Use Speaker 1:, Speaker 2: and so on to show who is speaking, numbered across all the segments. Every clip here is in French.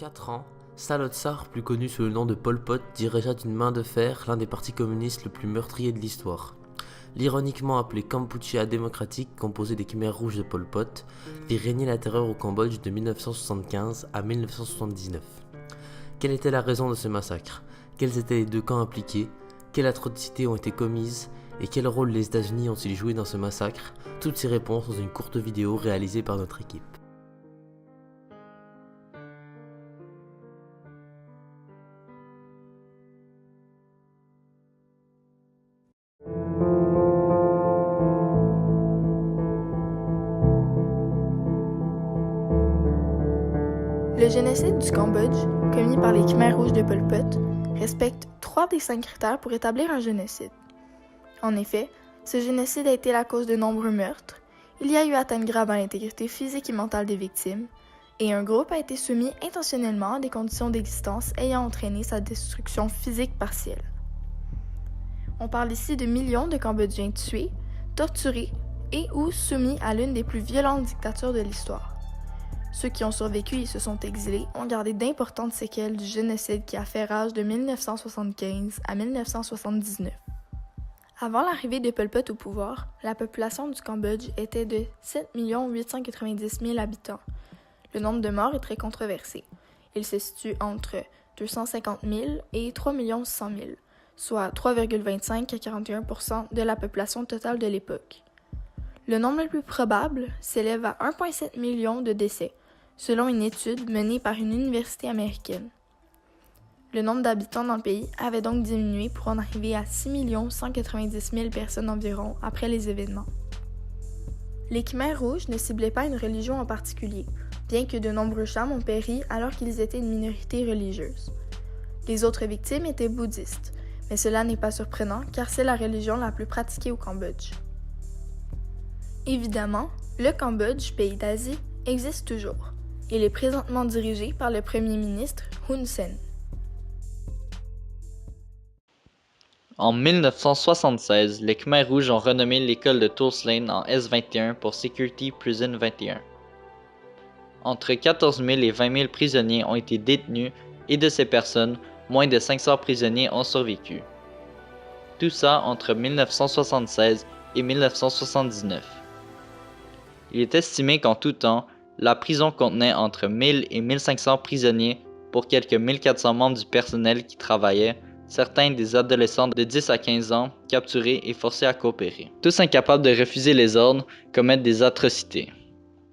Speaker 1: 4 ans, Saloth Sar, plus connu sous le nom de Pol Pot, dirigea d'une main de fer l'un des partis communistes le plus meurtrier de l'histoire. L'ironiquement appelé Kampuchea démocratique, composé des Khmers rouges de Pol Pot, fit régner la terreur au Cambodge de 1975 à 1979. Quelle était la raison de ce massacre? Quels étaient les deux camps impliqués? Quelles atrocités ont été commises? Et quel rôle les États-Unis ont-ils joué dans ce massacre? Toutes ces réponses dans une courte vidéo réalisée par notre équipe.
Speaker 2: Le génocide du Cambodge, commis par les Khmers rouges de Pol Pot, respecte 3 des 5 critères pour établir un génocide. En effet, ce génocide a été la cause de nombreux meurtres, il y a eu atteinte grave à l'intégrité physique et mentale des victimes, et un groupe a été soumis intentionnellement à des conditions d'existence ayant entraîné sa destruction physique partielle. On parle ici de millions de Cambodgiens tués, torturés et ou soumis à l'une des plus violentes dictatures de l'histoire. Ceux qui ont survécu et se sont exilés ont gardé d'importantes séquelles du génocide qui a fait rage de 1975 à 1979. Avant l'arrivée de Pol Pot au pouvoir, la population du Cambodge était de 7 890 000 habitants. Le nombre de morts est très controversé. Il se situe entre 250 000 et 3 100 000, soit 3,25 à 41 % de la population totale de l'époque. Le nombre le plus probable s'élève à 1,7 million de décès, selon une étude menée par une université américaine. Le nombre d'habitants dans le pays avait donc diminué pour en arriver à 6 190 000 personnes environ après les événements. Les Khmers rouges ne ciblaient pas une religion en particulier, bien que de nombreux Chams ont péri alors qu'ils étaient une minorité religieuse. Les autres victimes étaient bouddhistes, mais cela n'est pas surprenant car c'est la religion la plus pratiquée au Cambodge. Évidemment, le Cambodge, pays d'Asie, existe toujours. Il est présentement dirigé par le premier ministre Hun Sen.
Speaker 3: En 1976, les Khmers rouges ont renommé l'école de Tulse Lane en S21 pour Security Prison 21. Entre 14 000 et 20 000 prisonniers ont été détenus et de ces personnes, moins de 500 prisonniers ont survécu. Tout ça entre 1976 et 1979. Il est estimé qu'en tout temps, la prison contenait entre 1000 et 1500 prisonniers pour quelques 1400 membres du personnel qui travaillaient, certains des adolescents de 10 à 15 ans capturés et forcés à coopérer. Tous incapables de refuser les ordres, commettent des atrocités.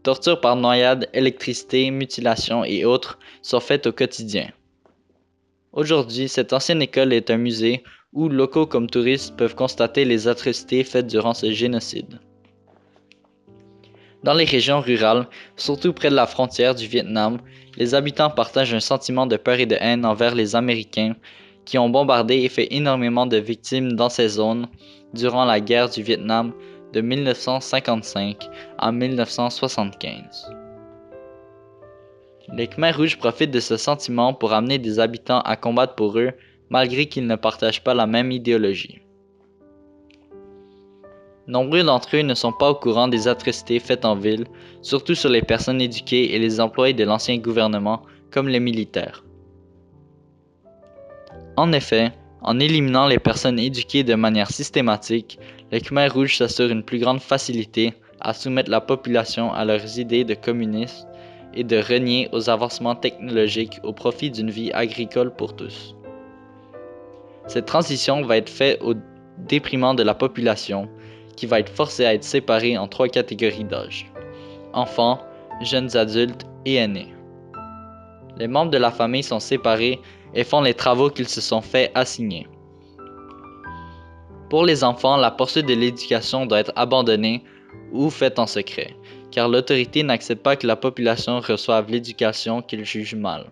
Speaker 3: Torture par noyade, électricité, mutilation et autres sont faites au quotidien. Aujourd'hui, cette ancienne école est un musée où locaux comme touristes peuvent constater les atrocités faites durant ce génocide. Dans les régions rurales, surtout près de la frontière du Vietnam, les habitants partagent un sentiment de peur et de haine envers les Américains qui ont bombardé et fait énormément de victimes dans ces zones durant la guerre du Vietnam de 1955 à 1975. Les Khmers rouges profitent de ce sentiment pour amener des habitants à combattre pour eux malgré qu'ils ne partagent pas la même idéologie. Nombreux d'entre eux ne sont pas au courant des atrocités faites en ville, surtout sur les personnes éduquées et les employés de l'ancien gouvernement, comme les militaires. En effet, en éliminant les personnes éduquées de manière systématique, les Khmers rouges s'assurent une plus grande facilité à soumettre la population à leurs idées de communisme et de renier aux avancements technologiques au profit d'une vie agricole pour tous. Cette transition va être faite au déprimant de la population, qui va être forcée à être séparée en 3 catégories d'âge: enfants, jeunes adultes et aînés. Les membres de la famille sont séparés et font les travaux qu'ils se sont fait assigner. Pour les enfants, la poursuite de l'éducation doit être abandonnée ou faite en secret, car l'autorité n'accepte pas que la population reçoive l'éducation qu'ils jugent mal.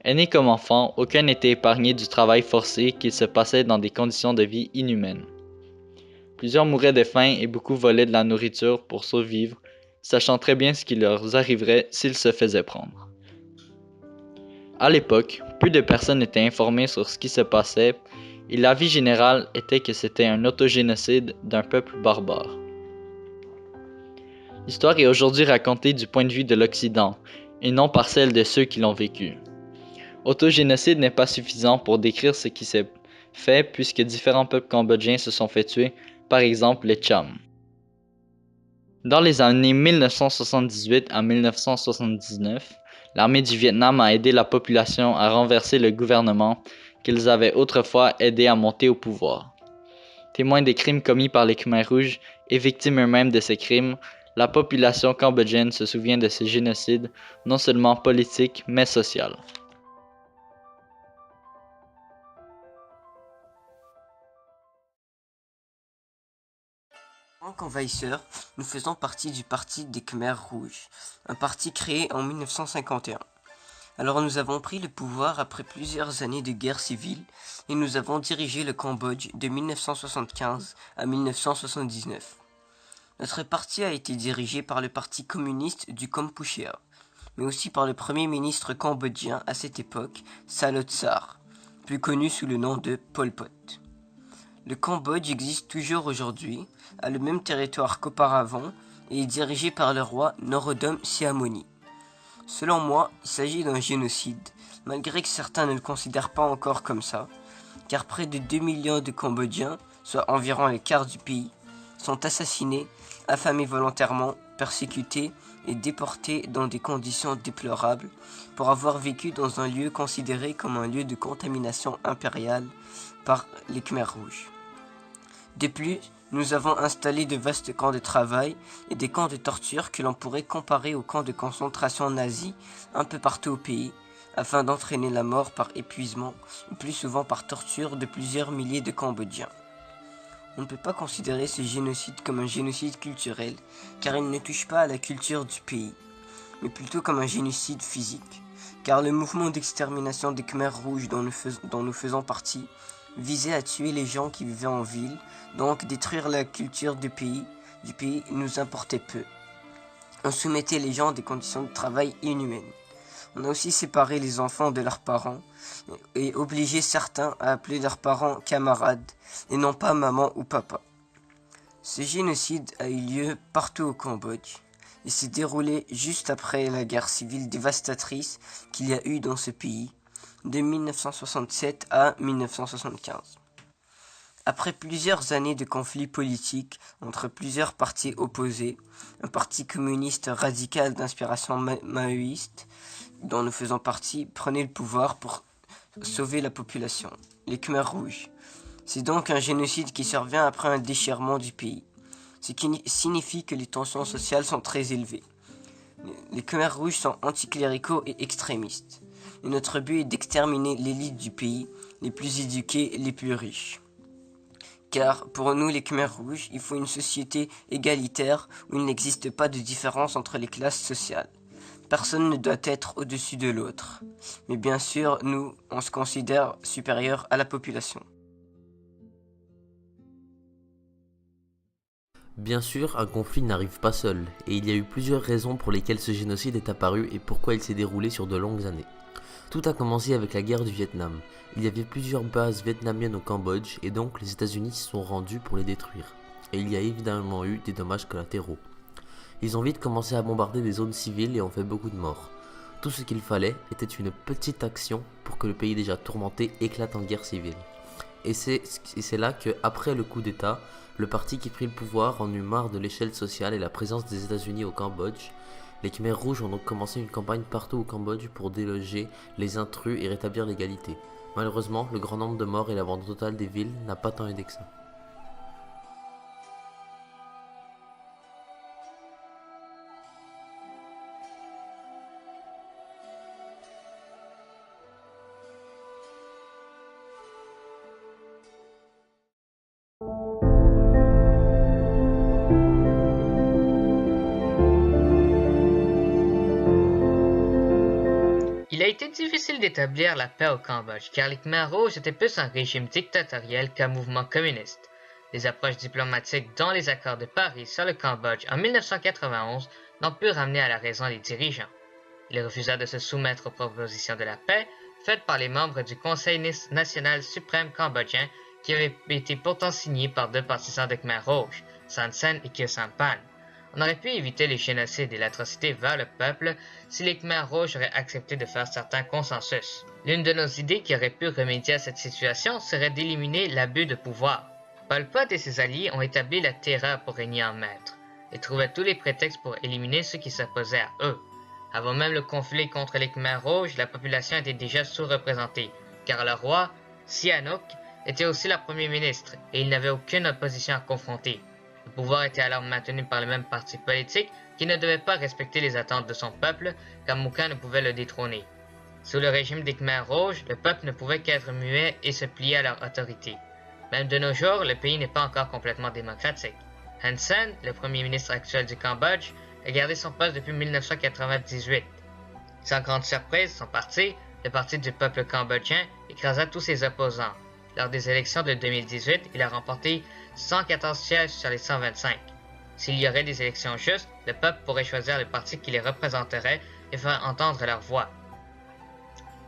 Speaker 3: Aînés comme enfants, aucun n'était épargné du travail forcé qui se passait dans des conditions de vie inhumaines. Plusieurs mouraient de faim et beaucoup volaient de la nourriture pour survivre, sachant très bien ce qui leur arriverait s'ils se faisaient prendre. À l'époque, peu de personnes étaient informées sur ce qui se passait et l'avis général était que c'était un autogénocide d'un peuple barbare. L'histoire est aujourd'hui racontée du point de vue de l'Occident et non par celle de ceux qui l'ont vécu. Autogénocide n'est pas suffisant pour décrire ce qui s'est fait puisque différents peuples cambodgiens se sont fait tuer, par exemple les Cham. Dans les années 1978 à 1979, l'armée du Vietnam a aidé la population à renverser le gouvernement qu'ils avaient autrefois aidé à monter au pouvoir. Témoins des crimes commis par les Khmers rouges et victimes eux-mêmes de ces crimes, la population cambodgienne se souvient de ce génocide non seulement politique mais social.
Speaker 4: En tant qu'envahisseurs, nous faisons partie du Parti des Khmers rouges, un parti créé en 1951. Alors nous avons pris le pouvoir après plusieurs années de guerre civile et nous avons dirigé le Cambodge de 1975 à 1979. Notre parti a été dirigé par le Parti communiste du Kampuchea, mais aussi par le premier ministre cambodgien à cette époque, Salot Sar, plus connu sous le nom de Pol Pot. Le Cambodge existe toujours aujourd'hui, a le même territoire qu'auparavant et est dirigé par le roi Norodom Sihamoni. Selon moi, il s'agit d'un génocide, malgré que certains ne le considèrent pas encore comme ça, car près de 2 millions de Cambodgiens, soit environ le quart du pays, sont assassinés, affamés volontairement, persécutés et déportés dans des conditions déplorables pour avoir vécu dans un lieu considéré comme un lieu de contamination impériale par les Khmers rouges. De plus, nous avons installé de vastes camps de travail et des camps de torture que l'on pourrait comparer aux camps de concentration nazis un peu partout au pays, afin d'entraîner la mort par épuisement, ou plus souvent par torture de plusieurs milliers de Cambodgiens. On ne peut pas considérer ce génocide comme un génocide culturel, car il ne touche pas à la culture du pays, mais plutôt comme un génocide physique, car le mouvement d'extermination des Khmers rouges dont nous faisons partie visait à tuer les gens qui vivaient en ville, donc détruire la culture du pays nous importait peu. On soumettait les gens à des conditions de travail inhumaines. On a aussi séparé les enfants de leurs parents et obligé certains à appeler leurs parents camarades et non pas maman ou papa. Ce génocide a eu lieu partout au Cambodge et s'est déroulé juste après la guerre civile dévastatrice qu'il y a eu dans ce pays de 1967 à 1975. Après plusieurs années de conflits politiques entre plusieurs partis opposés, un parti communiste radical d'inspiration maoïste, dont nous faisons partie, prenait le pouvoir pour sauver la population, les Khmers rouges. C'est donc un génocide qui survient après un déchirement du pays, ce qui signifie que les tensions sociales sont très élevées. Les Khmers rouges sont anticléricaux et extrémistes. Et notre but est d'exterminer l'élite du pays, les plus éduqués, les plus riches. Car pour nous, les Khmers rouges, il faut une société égalitaire où il n'existe pas de différence entre les classes sociales. Personne ne doit être au-dessus de l'autre. Mais bien sûr, nous, on se considère supérieur à la population.
Speaker 1: Bien sûr, un conflit n'arrive pas seul, et il y a eu plusieurs raisons pour lesquelles ce génocide est apparu et pourquoi il s'est déroulé sur de longues années. Tout a commencé avec la guerre du Vietnam. Il y avait plusieurs bases vietnamiennes au Cambodge et donc les États-Unis s'y sont rendus pour les détruire. Et il y a évidemment eu des dommages collatéraux. Ils ont vite commencé à bombarder des zones civiles et ont fait beaucoup de morts. Tout ce qu'il fallait était une petite action pour que le pays déjà tourmenté éclate en guerre civile. Et c'est là que, après le coup d'État, le parti qui prit le pouvoir en eut marre de l'échelle sociale et la présence des États-Unis au Cambodge. Les Khmers rouges ont donc commencé une campagne partout au Cambodge pour déloger les intrus et rétablir l'égalité. Malheureusement, le grand nombre de morts et l'abandon total des villes n'a pas tant aidé que ça.
Speaker 5: Il a été difficile d'établir la paix au Cambodge car les Khmers rouges étaient plus un régime dictatorial qu'un mouvement communiste. Les approches diplomatiques dont les accords de Paris sur le Cambodge en 1991 n'ont pu ramener à la raison les dirigeants. Ils refusaient de se soumettre aux propositions de la paix faites par les membres du Conseil national suprême cambodgien qui avaient été pourtant signés par deux partisans de Khmers rouges, Son Sen et Khieu Samphan. On aurait pu éviter les génocides et l'atrocité vers le peuple si les Khmers rouges auraient accepté de faire certains consensus. L'une de nos idées qui aurait pu remédier à cette situation serait d'éliminer l'abus de pouvoir. Pol Pot et ses alliés ont établi la terreur pour régner en maître et trouvaient tous les prétextes pour éliminer ceux qui s'opposaient à eux. Avant même le conflit contre les Khmers rouges, la population était déjà sous-représentée, car le roi, Sihanouk, était aussi leur premier ministre et il n'avait aucune opposition à confronter. Le pouvoir était alors maintenu par le même parti politique qui ne devait pas respecter les attentes de son peuple, car aucun ne pouvait le détrôner. Sous le régime des Khmers rouges, le peuple ne pouvait qu'être muet et se plier à leur autorité. Même de nos jours, le pays n'est pas encore complètement démocratique. Hun Sen, le premier ministre actuel du Cambodge, a gardé son poste depuis 1998. Sans grande surprise, son parti, le Parti du peuple cambodgien, écrasa tous ses opposants. Lors des élections de 2018, il a remporté 114 sièges sur les 125. S'il y aurait des élections justes, le peuple pourrait choisir le parti qui les représenterait et faire entendre leur voix.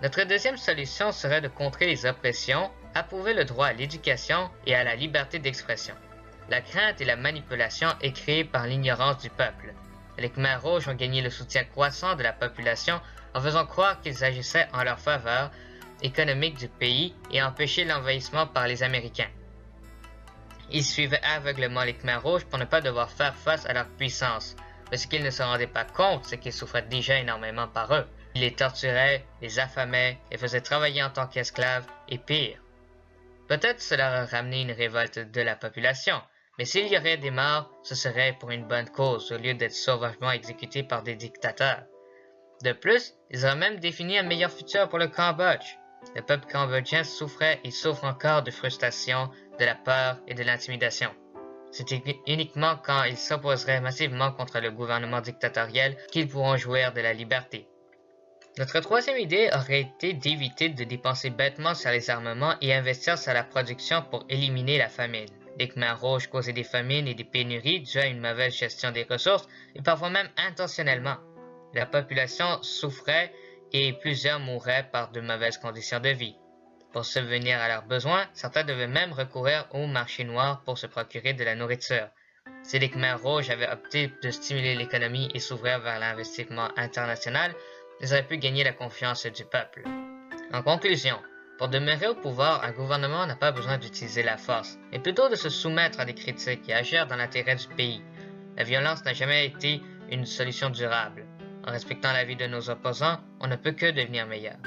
Speaker 5: Notre deuxième solution serait de contrer les oppressions, approuver le droit à l'éducation et à la liberté d'expression. La crainte et la manipulation est créée par l'ignorance du peuple. Les Khmers rouges ont gagné le soutien croissant de la population en faisant croire qu'ils agissaient en leur faveur économique du pays et empêché l'envahissement par les Américains. Ils suivaient aveuglément les Khmers rouges pour ne pas devoir faire face à leur puissance, mais ce qu'ils ne se rendaient pas compte, c'est qu'ils souffraient déjà énormément par eux. Ils les torturaient, les affamaient, les faisaient travailler en tant qu'esclaves, et pire. Peut-être cela aurait ramené une révolte de la population, mais s'il y aurait des morts, ce serait pour une bonne cause au lieu d'être sauvagement exécutés par des dictateurs. De plus, ils auraient même défini un meilleur futur pour le Cambodge. Le peuple cambodgien souffrait et souffre encore de frustration, de la peur et de l'intimidation. C'est uniquement quand ils s'opposeraient massivement contre le gouvernement dictatorial qu'ils pourront jouir de la liberté. Notre troisième idée aurait été d'éviter de dépenser bêtement sur les armements et investir sur la production pour éliminer la famine. Les Khmers rouges causaient des famines et des pénuries dues à une mauvaise gestion des ressources et parfois même intentionnellement. La population souffrait et plusieurs mouraient par de mauvaises conditions de vie. Pour subvenir à leurs besoins, certains devaient même recourir au marché noir pour se procurer de la nourriture. Si les Khmers rouges avaient opté de stimuler l'économie et s'ouvrir vers l'investissement international, ils auraient pu gagner la confiance du peuple. En conclusion, pour demeurer au pouvoir, un gouvernement n'a pas besoin d'utiliser la force, mais plutôt de se soumettre à des critiques et agir dans l'intérêt du pays. La violence n'a jamais été une solution durable. En respectant la vie de nos opposants, on ne peut que devenir meilleur.